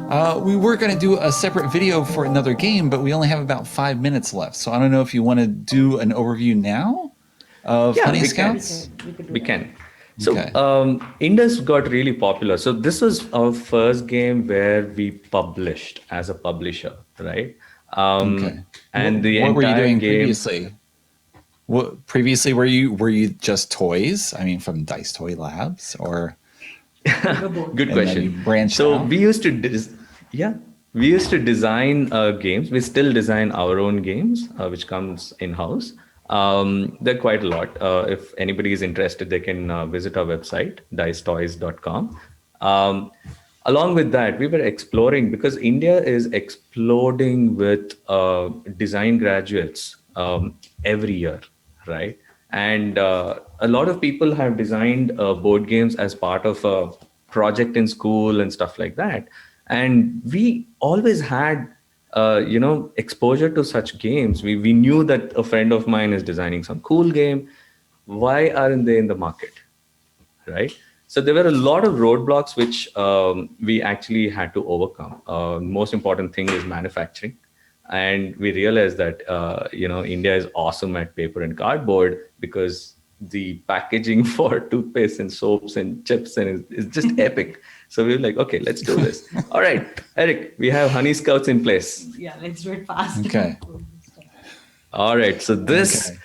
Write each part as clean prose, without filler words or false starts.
We were going to do a separate video for another game, but we only have about 5 minutes left. So I don't know if you want to do an overview now of Yeah, Honey we can. Scouts. We can. So Okay. Indus got really popular. So this was our first game where we published as a publisher, right? Okay. And the What were you entire doing game. previously? What previously were you just toys? I mean, from Dice Toy Labs, or Good and then you question. branched So out? we used to, yeah, we used to design games. We still design our own games, which comes in house. There are quite a lot. If anybody is interested, they can visit our website, dicetoys.com. Along with that, we were exploring because India is exploding with design graduates every year, right? And a lot of people have designed board games as part of a project in school and stuff like that. And we always had, exposure to such games. We knew that a friend of mine is designing some cool game. Why aren't they in the market? Right? So there were a lot of roadblocks which we actually had to overcome. Most important thing is manufacturing, and we realized that India is awesome at paper and cardboard because the packaging for toothpaste and soaps and chips and is just epic. So we were like, okay, let's do this. All right, Eric, we have HoneyScouts in place. Yeah, let's do it fast. Okay. All right, so this Okay.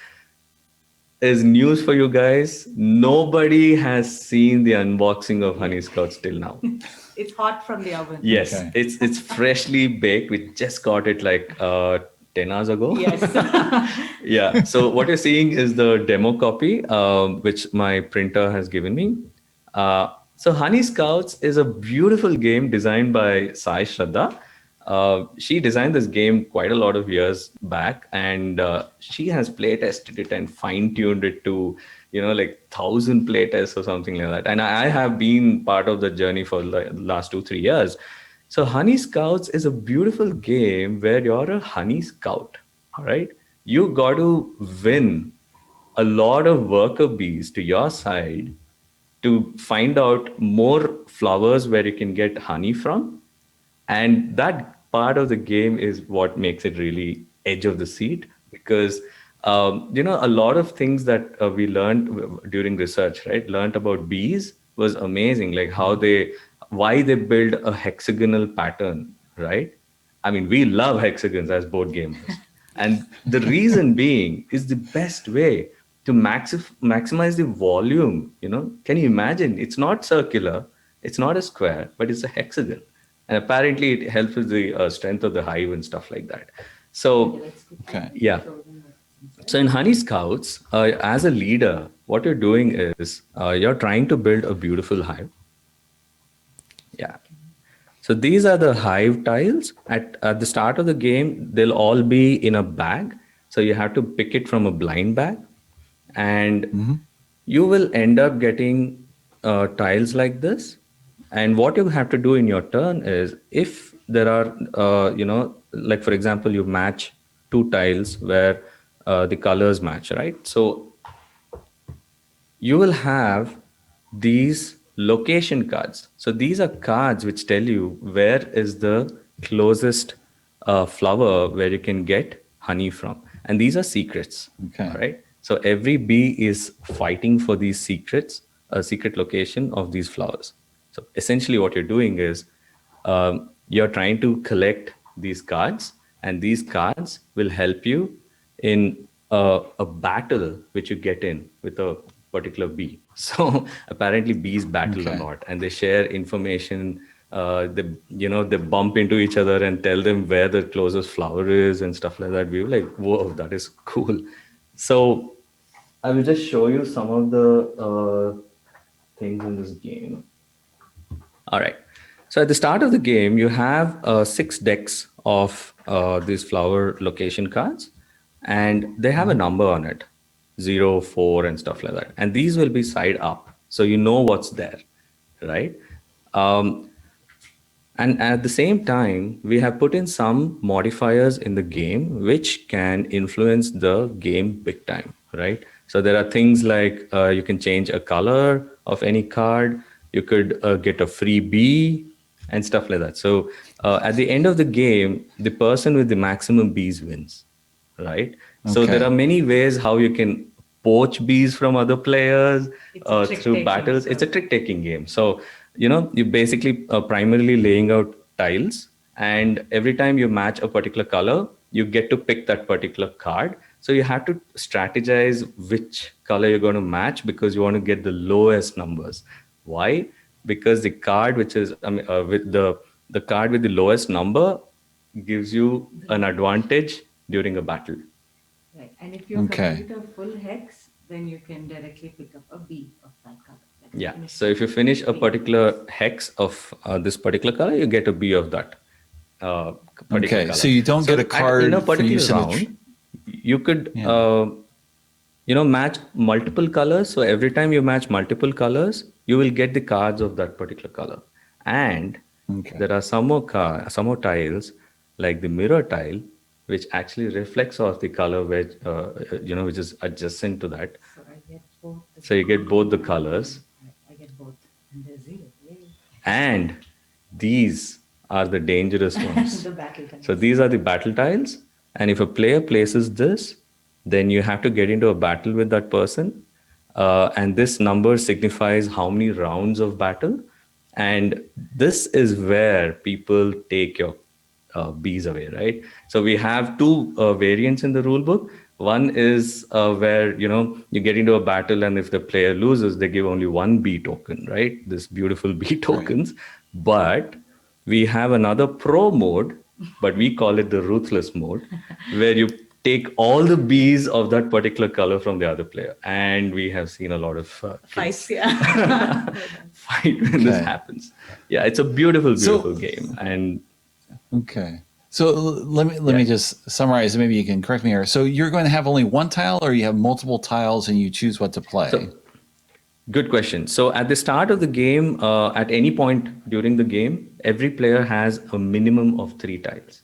is news for you guys. Nobody has seen the unboxing of HoneyScouts till now. It's hot from the oven. Yes, Okay. it's freshly baked. We just got it like 10 hours ago. Yes. Yeah. So what you're seeing is the demo copy, which my printer has given me. So Honey Scouts is a beautiful game designed by Sai Shraddha. She designed this game quite a lot of years back, and she has play tested it and fine tuned it to, like 1,000 play tests or something like that. And I have been part of the journey for the last 2-3 years. So Honey Scouts is a beautiful game where you're a honey scout. All right, you got to win a lot of worker bees to your side to find out more flowers where you can get honey from, and that part of the game is what makes it really edge of the seat because a lot of things that we learned during research, right, learned about bees was amazing, like why they build a hexagonal pattern, right? I mean, we love hexagons as board gamers, and the reason being is the best way to maximize the volume. Can you imagine? It's not circular, it's not a square, but it's a hexagon, and apparently it helps with the strength of the hive and stuff like that. So Okay. yeah, so in Honey Scouts, as a leader, what you're doing is you're trying to build a beautiful hive. Yeah. So these are the hive tiles. At the start of the game, they'll all be in a bag. So you have to pick it from a blind bag, and you will end up getting tiles like this. And what you have to do in your turn is, if there are, like for example, you match two tiles where the colors match, right? So you will have these location cards. So these are cards which tell you where is the closest flower where you can get honey from. And these are secrets. Okay. All right. So every bee is fighting for these secrets, a secret location of these flowers. So essentially what you're doing is you're trying to collect these cards, and these cards will help you in a battle which you get in with a particular bee. So apparently bees battle a lot, and they share information. They bump into each other and tell them where the closest flower is and stuff like that. We were like, whoa, that is cool. So I will just show you some of the things in this game. All right. So at the start of the game, you have 6 decks of these flower location cards, and they have a number on it, 0, 4, and stuff like that. And these will be side up, so you know what's there, right? And at the same time, we have put in some modifiers in the game which can influence the game big time, right? So there are things like you can change a color of any card. You could get a free bee, and stuff like that. So at the end of the game, the person with the maximum bees wins, right? So there Okay. are many ways how you can poach bees from other players It's a through trick-taking, battles. so- It's a trick-taking game. So, you basically primarily laying out tiles, and every time you match a particular color, you get to pick that particular card. So you have to strategize which color you're going to match because you want to get the lowest numbers. Why? Because the card which is with the card with the lowest number gives you an advantage during a battle. Right. And if you Okay. complete a full hex, then you can directly pick up a B of that color. Like Yeah. finish So if you finish a B. particular hex of this particular color, you get a B of that particular Okay. color. So you don't get a in a card for particular use in the. round, you could Yeah. match multiple colors. So every time you match multiple colors, you will get the cards of that particular color. And Okay. there are some more tiles, like the mirror tile, which actually reflects off the color which which is adjacent to that. So I get both. So you get both the colors. I get both. And there's 0. Yay. And these are the dangerous ones. The battle tiles. So these are the battle tiles. And if a player places this, then you have to get into a battle with that person. And this number signifies how many rounds of battle. And this is where people take your bees away, right? So we have two variants in the rule book. One is where you get into a battle, and if the player loses, they give only one bee token, right? This beautiful bee tokens. But we have another pro mode, but we call it the Ruthless Mode, where you take all the bees of that particular color from the other player. And we have seen a lot of Fights, yeah. fight when this Okay. happens. Yeah, it's a beautiful, So- beautiful game. And Okay. So let me just summarize. Maybe you can correct me here. So you're going to have only one tile, or you have multiple tiles, and you choose what to play. So, good question. So at the start of the game, at any point during the game, every player has a minimum of 3 tiles.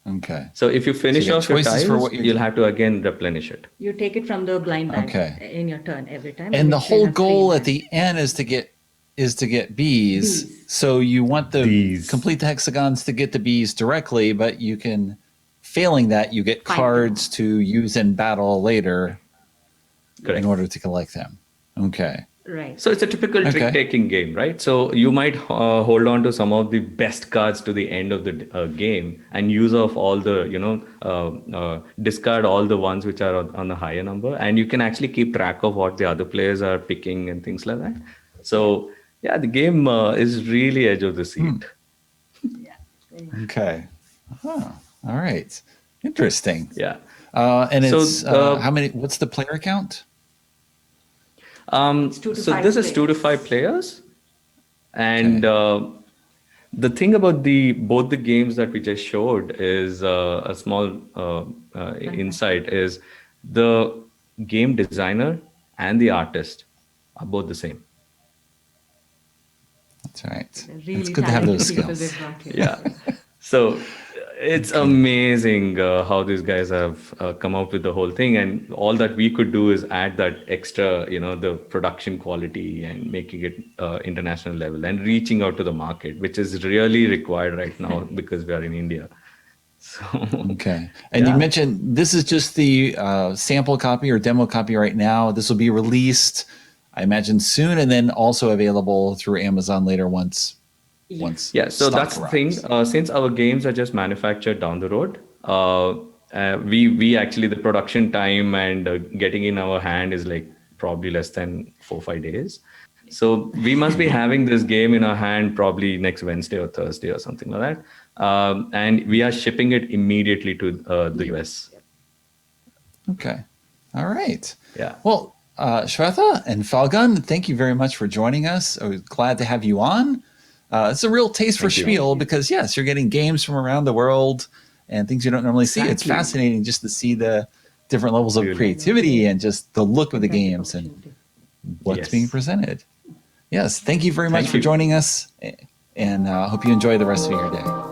Okay. So if you finish get off your choices tiles, for what you're you'll doing. have to again replenish it. You take it from the blind bag Okay. in your turn every time. And the if you whole have goal three at the end is to get bees. Bees. So you want the Bees. complete the hexagons to get the bees directly, but you can, failing that, you get Find cards to use in battle later Correct. in order to collect them. Okay. Right. So it's a typical Okay. trick-taking game, right? So you might hold on to some of the best cards to the end of the game and use off all the, discard all the ones which are on the higher number. And you can actually keep track of what the other players are picking and things like that. So yeah, the game is really edge of the seat. Yeah. Okay. Huh. All right. Interesting. Yeah. And So, it's how many? What's the player count? 2 to So 5 this is 2 to players. 5 players. And the thing about both the games that we just showed is a small insight is the game designer and the artist are both the same. That's right. Really It's good to have those talented people skills. they've brought here. Yeah. So it's amazing how these guys have come up with the whole thing, and all that we could do is add that extra, the production quality and making it international level and reaching out to the market, which is really required right now because we are in India. So Okay. And you Yeah. mentioned this is just the sample copy or demo copy right now. This will be released, I imagine, soon, and then also available through Amazon later once. Yeah, so stock that's the thing. arrives. Since our games are just manufactured down the road, we actually, the production time and getting in our hand is like probably less than 4 or 5 days. So we must be having this game in our hand probably next Wednesday or Thursday or something like that. And we are shipping it immediately to the US. Okay. All right. Yeah. Well, Shweta and Falgun, thank you very much for joining us. I was glad to have you on. It's a real taste for Thank you. Spiel because, yes, you're getting games from around the world and things you don't normally see. It's Exactly. fascinating just to see the different levels of Really. creativity and just the look of the games and what's Yes. being presented. Yes, thank you very much Thank for you. joining us, and hope you enjoy the rest of your day.